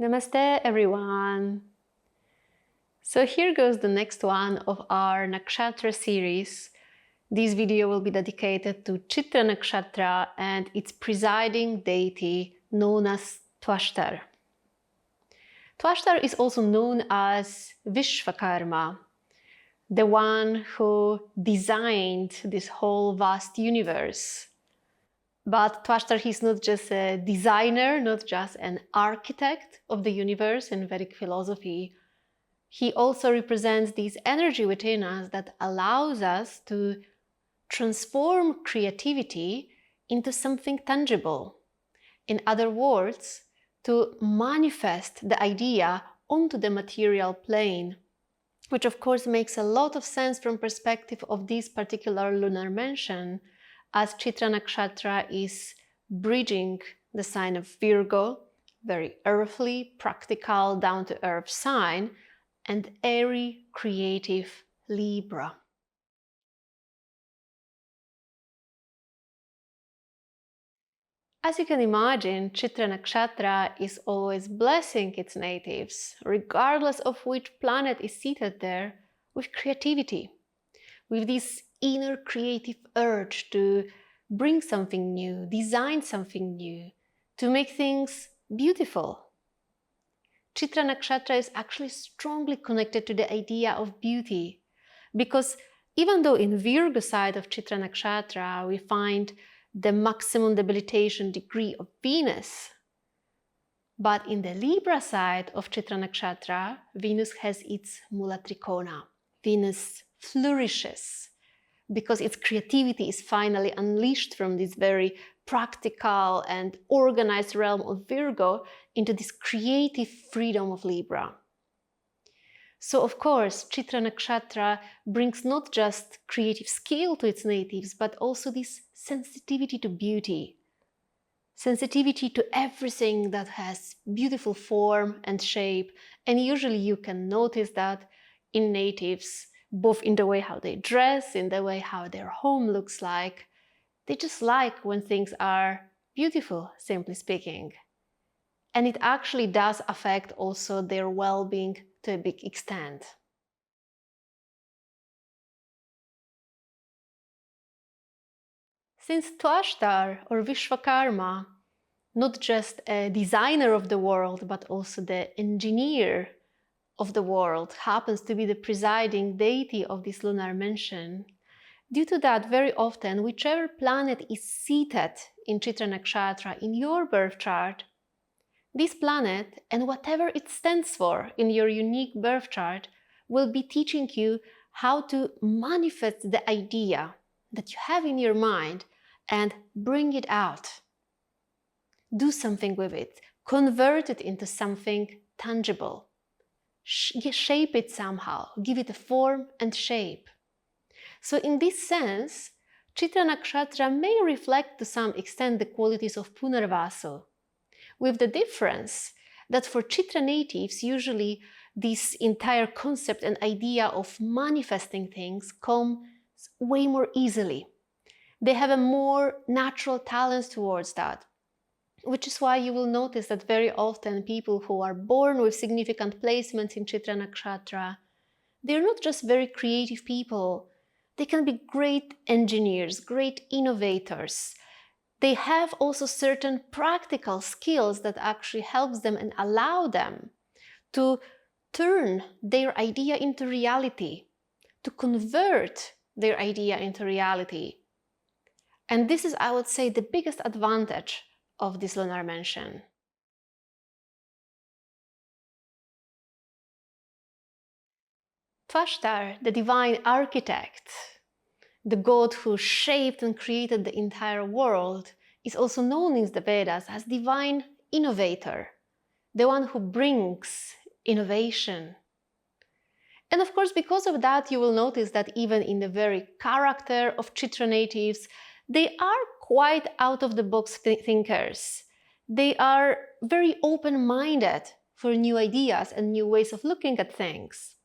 Namaste everyone! So here goes the next one of our Nakshatra series. This video will be dedicated to Citra Nakshatra and its presiding deity known as Tvashtar. Tvashtar is also known as Vishwakarma, the one who designed this whole vast universe. But Tvashtar, he's not just a designer, not just an architect of the universe in Vedic philosophy. He also represents this energy within us that allows us to transform creativity into something tangible. In other words, to manifest the idea onto the material plane, which of course makes a lot of sense from perspective of this particular lunar mention, as Citra Nakshatra is bridging the sign of Virgo, very earthly, practical, down-to-earth sign, and airy, creative Libra. As you can imagine, Citra Nakshatra is always blessing its natives, regardless of which planet is seated there, with creativity, with this inner creative urge to bring something new, design something new, to make things beautiful. Citra Nakshatra is actually strongly connected to the idea of beauty, because even though in Virgo side of Citra Nakshatra we find the maximum debilitation degree of Venus, but in the Libra side of Citra Nakshatra, Venus has its Mula Trikona. Venus flourishes because its creativity is finally unleashed from this very practical and organized realm of Virgo into this creative freedom of Libra. So of course, Citra Nakshatra brings not just creative skill to its natives, but also this sensitivity to beauty, sensitivity to everything that has beautiful form and shape. And usually you can notice that in natives, both in the way how they dress, in the way how their home looks like. They just like when things are beautiful, simply speaking. And it actually does affect also their well-being to a big extent. Since Tvashtar or Vishwakarma, not just a designer of the world, but also the engineer of the world, happens to be the presiding deity of this lunar mention, due to that, very often, whichever planet is seated in Citra Nakshatra in your birth chart, this planet and whatever it stands for in your unique birth chart will be teaching you how to manifest the idea that you have in your mind and bring it out. Do something with it, convert it into something tangible. Shape it somehow, give it a form and shape. So in this sense, Citra Nakshatra may reflect to some extent the qualities of Punarvasu, with the difference that for Citra natives, usually this entire concept and idea of manifesting things comes way more easily. They have a more natural talent towards that, which is why you will notice that very often people who are born with significant placements in Citra Nakshatra, they're not just very creative people. They can be great engineers, great innovators. They have also certain practical skills that actually helps them and allow them to turn their idea into reality, to convert their idea into reality. And this is, I would say, the biggest advantage of this lunar mention. Tvashtar, the divine architect, the god who shaped and created the entire world, is also known in the Vedas as divine innovator, the one who brings innovation. And of course, because of that, you will notice that even in the very character of Citra natives, they are quite out-of-the-box thinkers. They are very open-minded for new ideas and new ways of looking at things.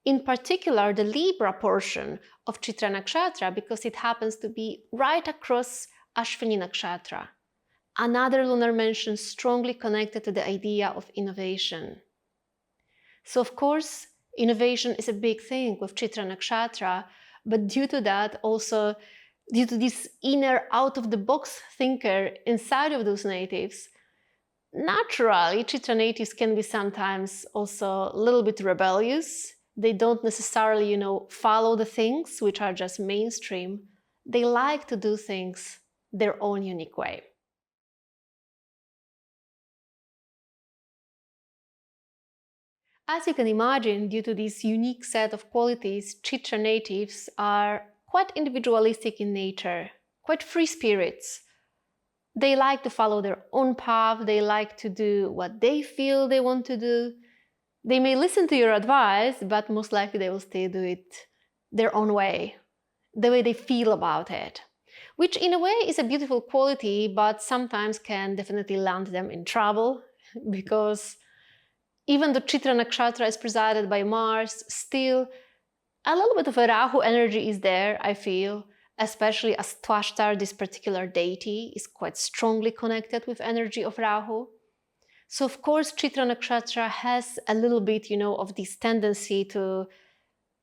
In particular, the Libra portion of Citra Nakshatra, because it happens to be right across Ashwini Nakshatra. another lunar mansion strongly connected to the idea of innovation. So of course, innovation is a big thing with Citra Nakshatra, but due to that, also due to this inner out-of-the-box thinker inside of those natives, naturally, Citra natives can be sometimes also a little bit rebellious. They don't necessarily, follow the things which are just mainstream. They like to do things their own unique way. As you can imagine, due to this unique set of qualities, Citra natives are quite individualistic in nature, quite free spirits. They like to follow their own path, they like to do what they feel they want to do. They may listen to your advice, but most likely they will still do it their own way, the way they feel about it. Which in a way is a beautiful quality, but sometimes can definitely land them in trouble, because even though Citra Nakshatra is presided by Mars, still a little bit of a Rahu energy is there, I feel, especially as Tvashtar, this particular deity, is quite strongly connected with energy of Rahu. So of course, Citra Nakshatra has a little bit, of this tendency to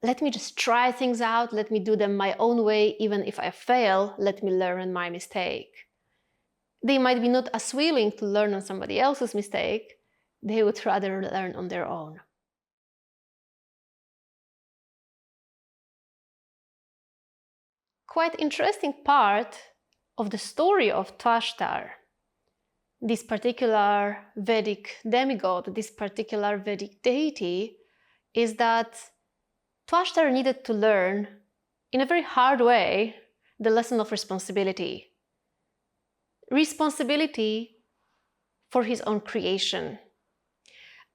let me just try things out, let me do them my own way, even if I fail, let me learn my mistake. They might be not as willing to learn on somebody else's mistake, they would rather learn on their own. Quite interesting part of the story of Tvashtar, this particular Vedic demigod, this particular Vedic deity, is that Tvashtar needed to learn, in a very hard way, the lesson of responsibility. Responsibility for his own creation.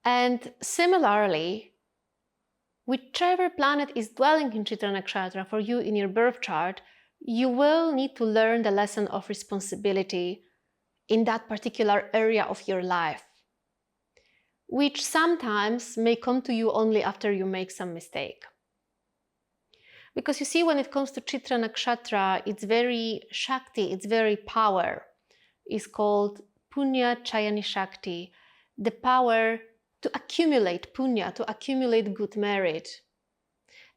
And similarly, whichever planet is dwelling in Citra Nakshatra for you in your birth chart, you will need to learn the lesson of responsibility in that particular area of your life, which sometimes may come to you only after you make some mistake. Because you see, when it comes to Citra Nakshatra, it's very Shakti, it's very power. It's called Punya Chayani Shakti, the power to accumulate punya, to accumulate good merit.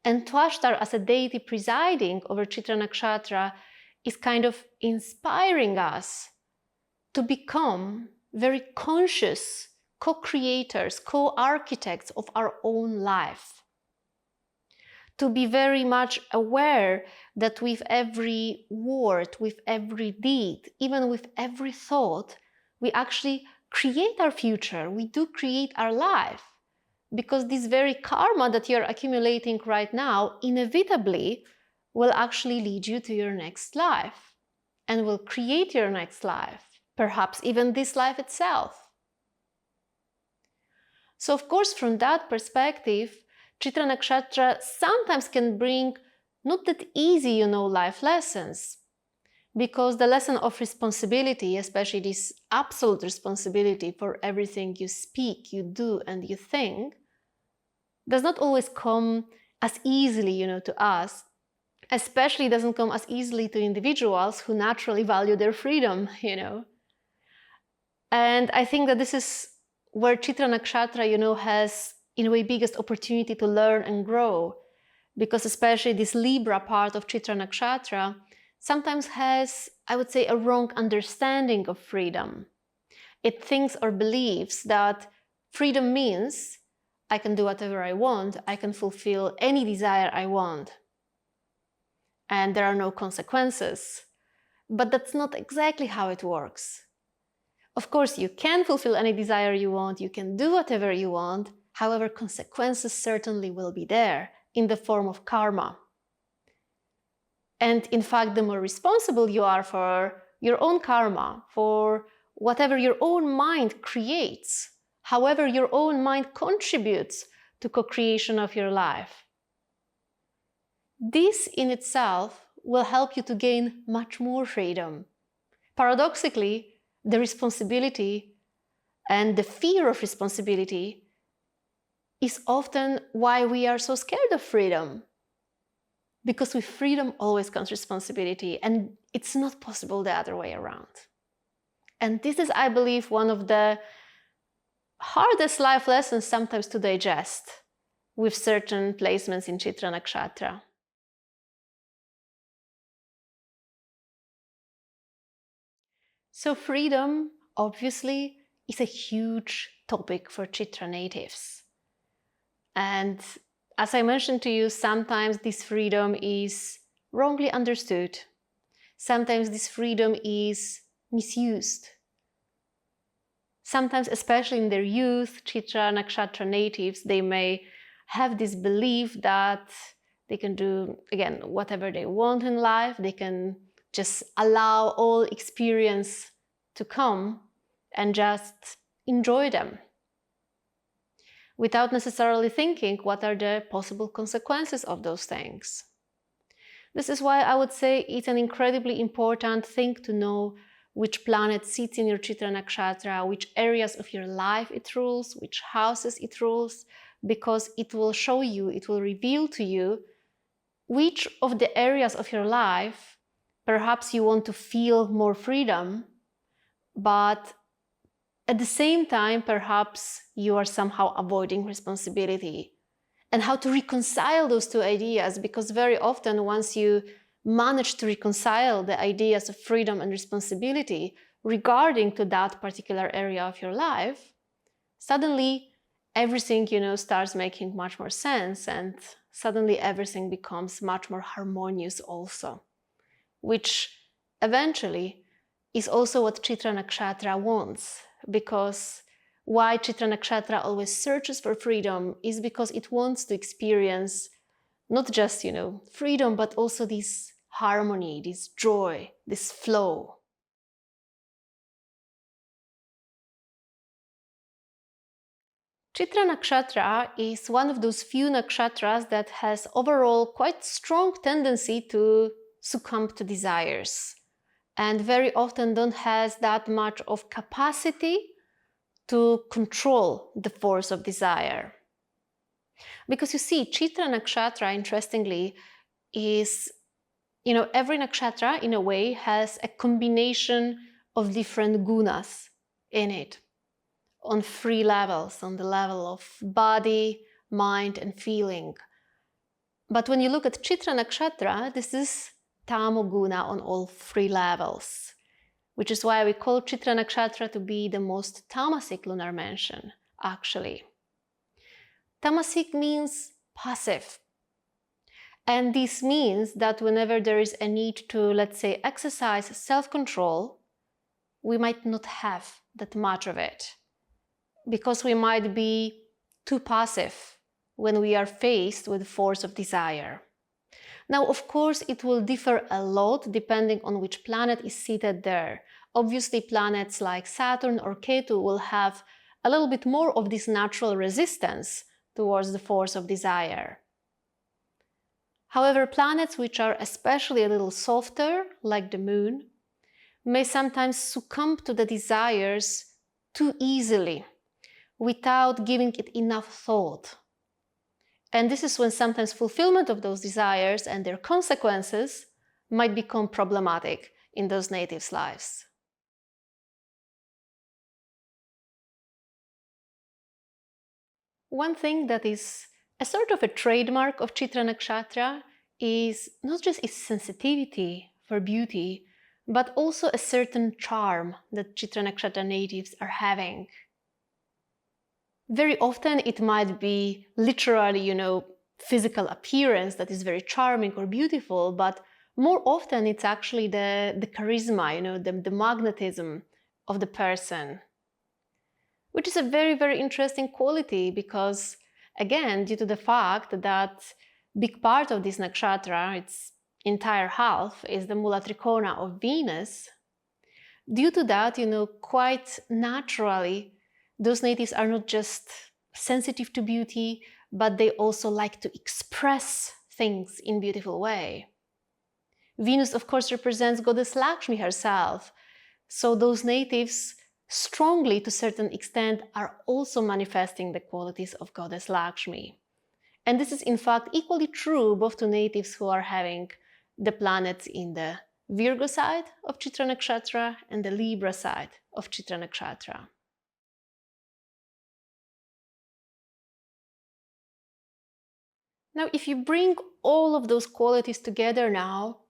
And Tvashtar, as a deity presiding over Citra Nakshatra, is kind of inspiring us to become very conscious co-creators, co-architects of our own life. To be very much aware that with every word, with every deed, even with every thought, we actually create our future, we do create our life. Because this very karma that you're accumulating right now inevitably will actually lead you to your next life and will create your next life, perhaps even this life itself. So of course, from that perspective, Citra Nakshatra sometimes can bring not that easy, life lessons, because the lesson of responsibility, especially this absolute responsibility for everything you speak, you do, and you think, does not always come as easily, to us, especially doesn't come as easily to individuals who naturally value their freedom, And I think that this is where Citra Nakshatra, has, in a way, biggest opportunity to learn and grow, because especially this Libra part of Citra Nakshatra sometimes has, I would say, a wrong understanding of freedom. It thinks or believes that freedom means I can do whatever I want, I can fulfill any desire I want, and there are no consequences. But that's not exactly how it works. Of course, you can fulfill any desire you want, you can do whatever you want, however, consequences certainly will be there in the form of karma. And in fact, the more responsible you are for your own karma, for whatever your own mind creates, however your own mind contributes to co-creation of your life, this in itself will help you to gain much more freedom. Paradoxically, the responsibility and the fear of responsibility is often why we are so scared of freedom. Because with freedom always comes responsibility, and it's not possible the other way around. And this is, I believe, one of the hardest life lessons sometimes to digest with certain placements in Citra Nakshatra. So freedom, obviously, is a huge topic for Chitra natives. And as I mentioned to you, sometimes this freedom is wrongly understood. Sometimes this freedom is misused. Sometimes, especially in their youth, Chitra Nakshatra natives, they may have this belief that they can do, again, whatever they want in life. They can just allow all experience to come and just enjoy them without necessarily thinking what are the possible consequences of those things. This is why I would say it's an incredibly important thing to know which planet sits in your Chitra Nakshatra, which areas of your life it rules, which houses it rules, because it will show you, it will reveal to you which of the areas of your life perhaps you want to feel more freedom, but at the same time, perhaps you are somehow avoiding responsibility. And how to reconcile those two ideas, because very often once you manage to reconcile the ideas of freedom and responsibility regarding to that particular area of your life, suddenly everything, starts making much more sense, and suddenly everything becomes much more harmonious also, which eventually is also what Chitra Nakshatra wants. Because why Chitra Nakshatra always searches for freedom is because it wants to experience not just, freedom, but also this harmony, this joy, this flow. Chitra Nakshatra is one of those few nakshatras that has overall quite strong tendency to succumb to desires, and very often don't has that much of capacity to control the force of desire. Because you see, Chitra Nakshatra, interestingly, is, every nakshatra in a way has a combination of different gunas in it, on 3 levels, on the level of body, mind, and feeling. But when you look at Chitra Nakshatra, this is Tamoguna on all 3 levels, which is why we call Chitra Nakshatra to be the most tamasic lunar mansion, actually. Tamasic means passive. And this means that whenever there is a need to, let's say, exercise self-control, we might not have that much of it, because we might be too passive when we are faced with the force of desire. Now, of course, it will differ a lot depending on which planet is seated there. Obviously, planets like Saturn or Ketu will have a little bit more of this natural resistance towards the force of desire. However, planets which are especially a little softer, like the Moon, may sometimes succumb to the desires too easily, without giving it enough thought. And this is when sometimes fulfillment of those desires and their consequences might become problematic in those natives' lives. One thing that is a sort of a trademark of Chitra Nakshatra is not just its sensitivity for beauty, but also a certain charm that Chitra Nakshatra natives are having. Very often it might be literally, physical appearance that is very charming or beautiful, but more often it's actually the charisma, the magnetism of the person, which is a very, very interesting quality because, again, due to the fact that big part of this nakshatra, its entire half, is the Mula Trikona of Venus, due to that, quite naturally, those natives are not just sensitive to beauty, but they also like to express things in a beautiful way. Venus, of course, represents goddess Lakshmi herself, so those natives strongly, to a certain extent, are also manifesting the qualities of goddess Lakshmi. And this is in fact equally true both to natives who are having the planets in the Virgo side of Citra Nakshatra and the Libra side of Citra Nakshatra. Now, if you bring all of those qualities together now,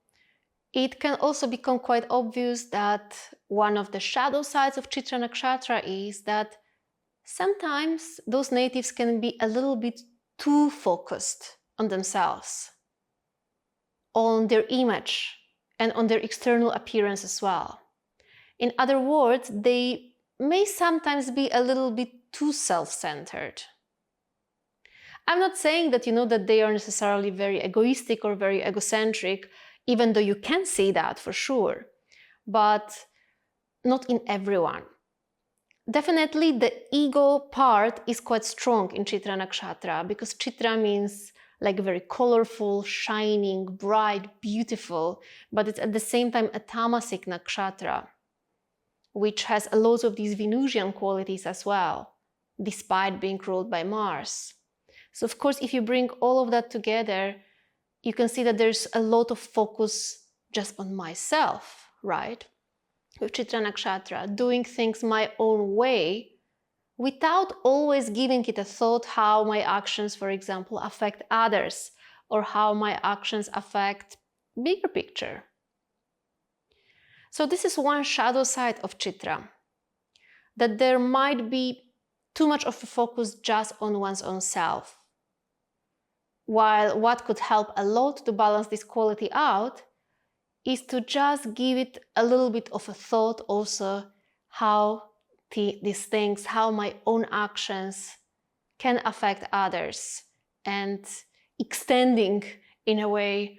it can also become quite obvious that one of the shadow sides of Citra Nakshatra is that sometimes those natives can be a little bit too focused on themselves, on their image, and on their external appearance as well. In other words, they may sometimes be a little bit too self-centered. I'm not saying that that they are necessarily very egoistic or very egocentric, even though you can see that for sure, but not in everyone. Definitely the ego part is quite strong in Citra Nakshatra, because Citra means like very colorful, shining, bright, beautiful, but it's at the same time a tamasic nakshatra, which has a lot of these Venusian qualities as well, despite being ruled by Mars. So of course, if you bring all of that together, you can see that there's a lot of focus just on myself, right? With Citra Nakshatra, doing things my own way, without always giving it a thought how my actions, for example, affect others, or how my actions affect bigger picture. So this is one shadow side of Citra, that there might be too much of a focus just on one's own self. While what could help a lot to balance this quality out is to just give it a little bit of a thought also how these things, how my own actions can affect others, and extending in a way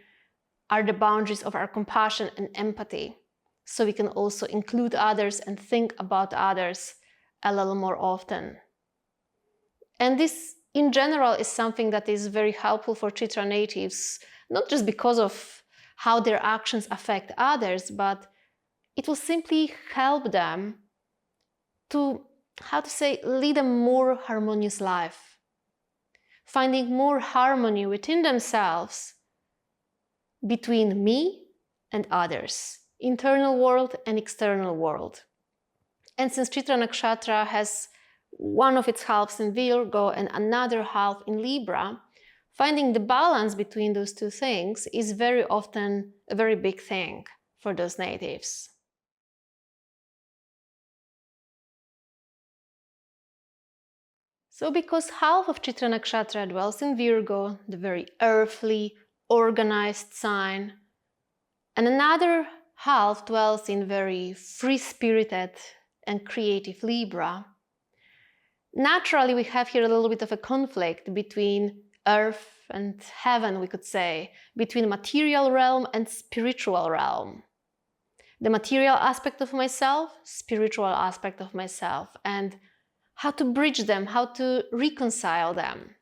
are the boundaries of our compassion and empathy, so we can also include others and think about others a little more often. And this in general is something that is very helpful for Citra natives, not just because of how their actions affect others, but it will simply help them to, lead a more harmonious life, finding more harmony within themselves between me and others, internal world and external world. And since Citra Nakshatra has one of its halves in Virgo and another half in Libra, finding the balance between those two things is very often a very big thing for those natives. So because half of Citra Nakshatra dwells in Virgo, the very earthly, organized sign, and another half dwells in very free-spirited and creative Libra, naturally we have here a little bit of a conflict between earth and heaven, we could say, between material realm and spiritual realm. The material aspect of myself, spiritual aspect of myself, and how to bridge them, how to reconcile them.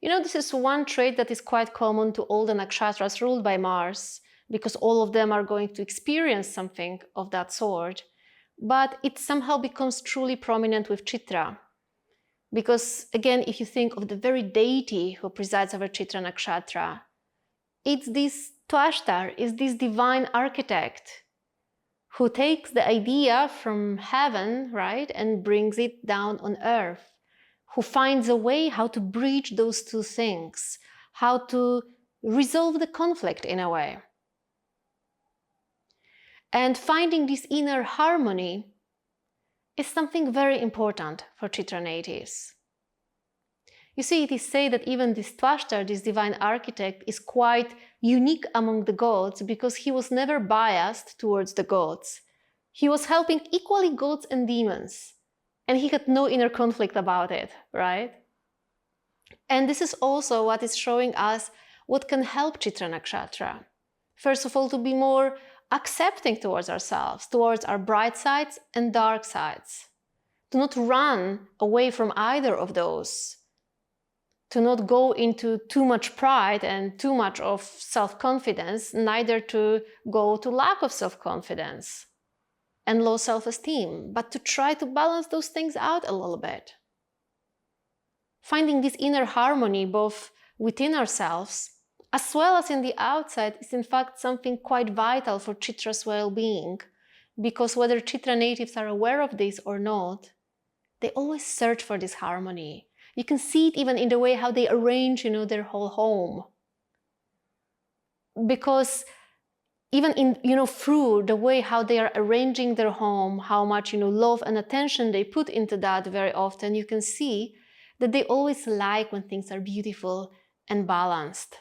This is one trait that is quite common to all the nakshatras ruled by Mars, because all of them are going to experience something of that sort, but it somehow becomes truly prominent with Citra. Because again, if you think of the very deity who presides over Citra Nakshatra, it's this Tvashtar, is this divine architect who takes the idea from heaven, right, and brings it down on earth, who finds a way how to bridge those two things, how to resolve the conflict in a way. And finding this inner harmony is something very important for Citra natives. You see, it is said that even this Tvashtar, this divine architect, is quite unique among the gods because he was never biased towards the gods. He was helping equally gods and demons, and he had no inner conflict about it, right? And this is also what is showing us what can help Citra Nakshatra. First of all, to be more accepting towards ourselves, towards our bright sides and dark sides. To not run away from either of those. To not go into too much pride and too much of self-confidence, neither to go to lack of self-confidence and low self-esteem, but to try to balance those things out a little bit. Finding this inner harmony both within ourselves as well as in the outside, is in fact something quite vital for Chitra's well-being, because whether Chitra natives are aware of this or not, they always search for this harmony. You can see it even in the way how they arrange, their whole home. Because even in, through the way how they are arranging their home, how much, love and attention they put into that very often, you can see that they always like when things are beautiful and balanced.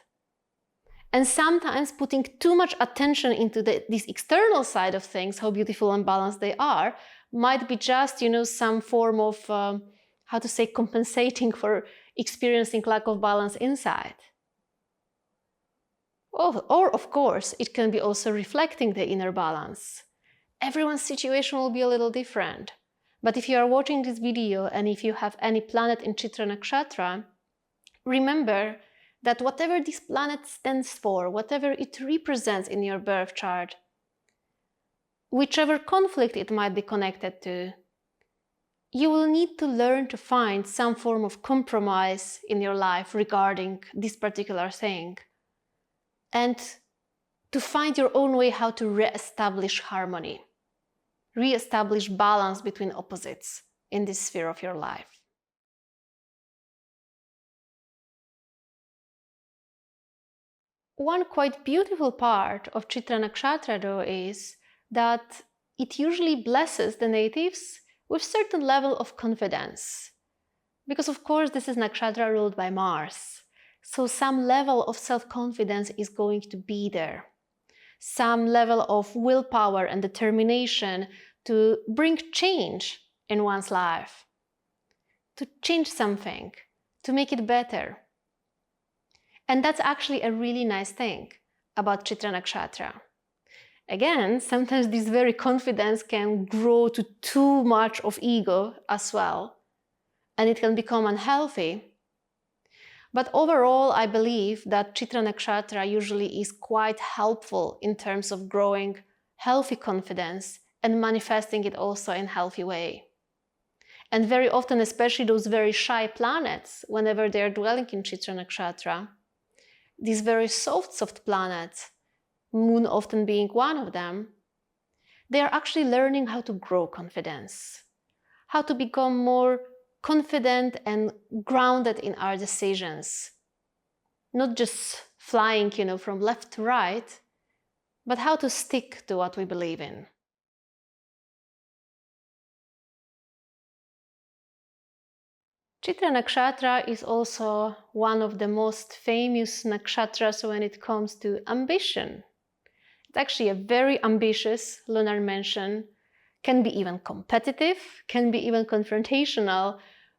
And sometimes putting too much attention into this external side of things, how beautiful and balanced they are, might be just, some form of, compensating for experiencing lack of balance inside. Or, of course, it can be also reflecting the inner balance. Everyone's situation will be a little different. But if you are watching this video and if you have any planet in Citra Nakshatra, remember that whatever this planet stands for, whatever it represents in your birth chart, whichever conflict it might be connected to, you will need to learn to find some form of compromise in your life regarding this particular thing, and to find your own way how to re-establish harmony, re-establish balance between opposites in this sphere of your life. One quite beautiful part of Citra Nakshatra, though, is that it usually blesses the natives with certain level of confidence. Because, of course, this is Nakshatra ruled by Mars. So some level of self-confidence is going to be there. Some level of willpower and determination to bring change in one's life. To change something, to make it better. And that's actually a really nice thing about Citra Nakshatra. Again, sometimes this very confidence can grow to too much of ego as well, and it can become unhealthy. But overall, I believe that Citra Nakshatra usually is quite helpful in terms of growing healthy confidence and manifesting it also in a healthy way. And very often, especially those very shy planets, whenever they are dwelling in Citra Nakshatra, these very soft planets, Moon often being one of them, they are actually learning how to grow confidence, how to become more confident and grounded in our decisions. Not just flying, from left to right, but how to stick to what we believe in. Citra Nakshatra is also one of the most famous nakshatras when it comes to ambition. It's actually a very ambitious lunar mansion, can be even competitive, can be even confrontational,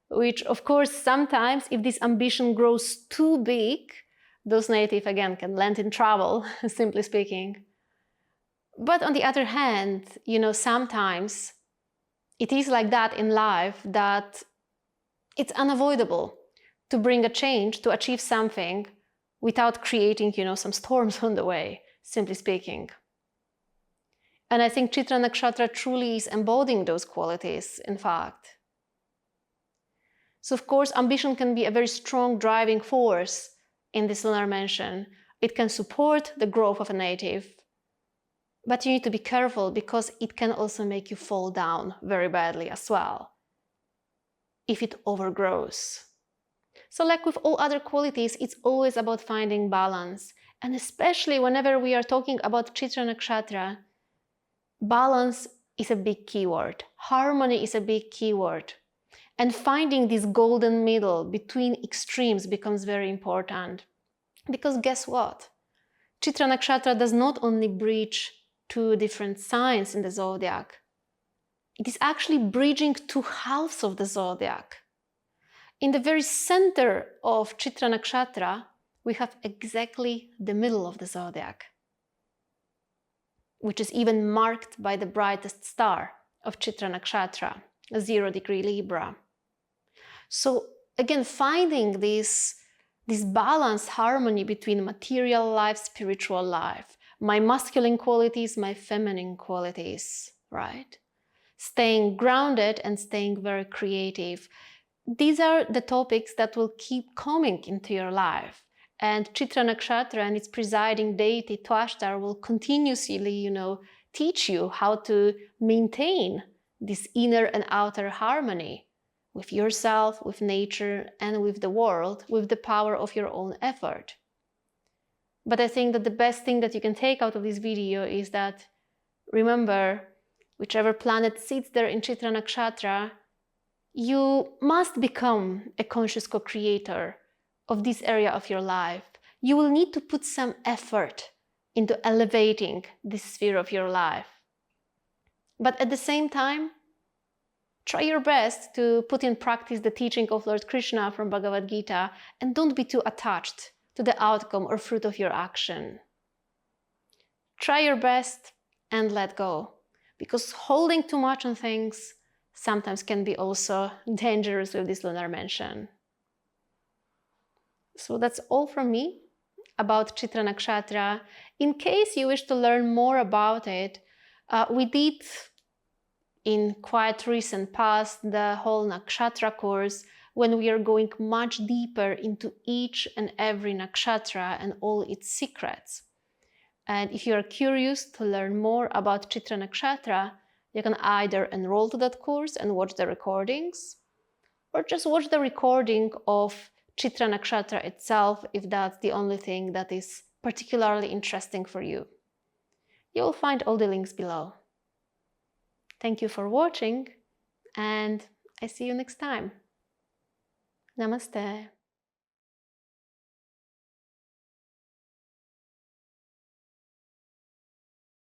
which of course sometimes if this ambition grows too big, those natives again can land in trouble, simply speaking. But on the other hand, sometimes it is like that in life that it's unavoidable to bring a change, to achieve something without creating, some storms on the way, simply speaking. And I think Citra Nakshatra truly is embodying those qualities, in fact. So of course, ambition can be a very strong driving force in this lunar mansion. It can support the growth of a native, but you need to be careful because it can also make you fall down very badly as well, if it overgrows. So like with all other qualities, it's always about finding balance. And especially whenever we are talking about Citra Nakshatra, balance is a big keyword. Harmony is a big keyword. And finding this golden middle between extremes becomes very important. Because guess what? Citra Nakshatra does not only bridge two different signs in the zodiac. It is actually bridging two halves of the zodiac. In the very center of Citra Nakshatra, we have exactly the middle of the zodiac, which is even marked by the brightest star of Citra Nakshatra, 0 degree Libra. So again, finding this balanced harmony between material life, spiritual life, my masculine qualities, my feminine qualities, right? Staying grounded and staying very creative. These are the topics that will keep coming into your life. And Citra Nakshatra and its presiding deity Tvashtar will continuously, teach you how to maintain this inner and outer harmony with yourself, with nature, and with the world, with the power of your own effort. But I think that the best thing that you can take out of this video is that, remember, whichever planet sits there in Citra Nakshatra, you must become a conscious co-creator of this area of your life. You will need to put some effort into elevating this sphere of your life. But at the same time, try your best to put in practice the teaching of Lord Krishna from Bhagavad Gita, and don't be too attached to the outcome or fruit of your action. Try your best and let go, because holding too much on things sometimes can be also dangerous with this lunar mansion. So that's all from me about Citra Nakshatra. In case you wish to learn more about it, we did in quite recent past the whole Nakshatra course, when we are going much deeper into each and every nakshatra and all its secrets. And if you are curious to learn more about Citra Nakshatra, you can either enroll to that course and watch the recordings, or just watch the recording of Citra Nakshatra itself if that's the only thing that is particularly interesting for you. You will find all the links below. Thank you for watching, and I see you next time. Namaste.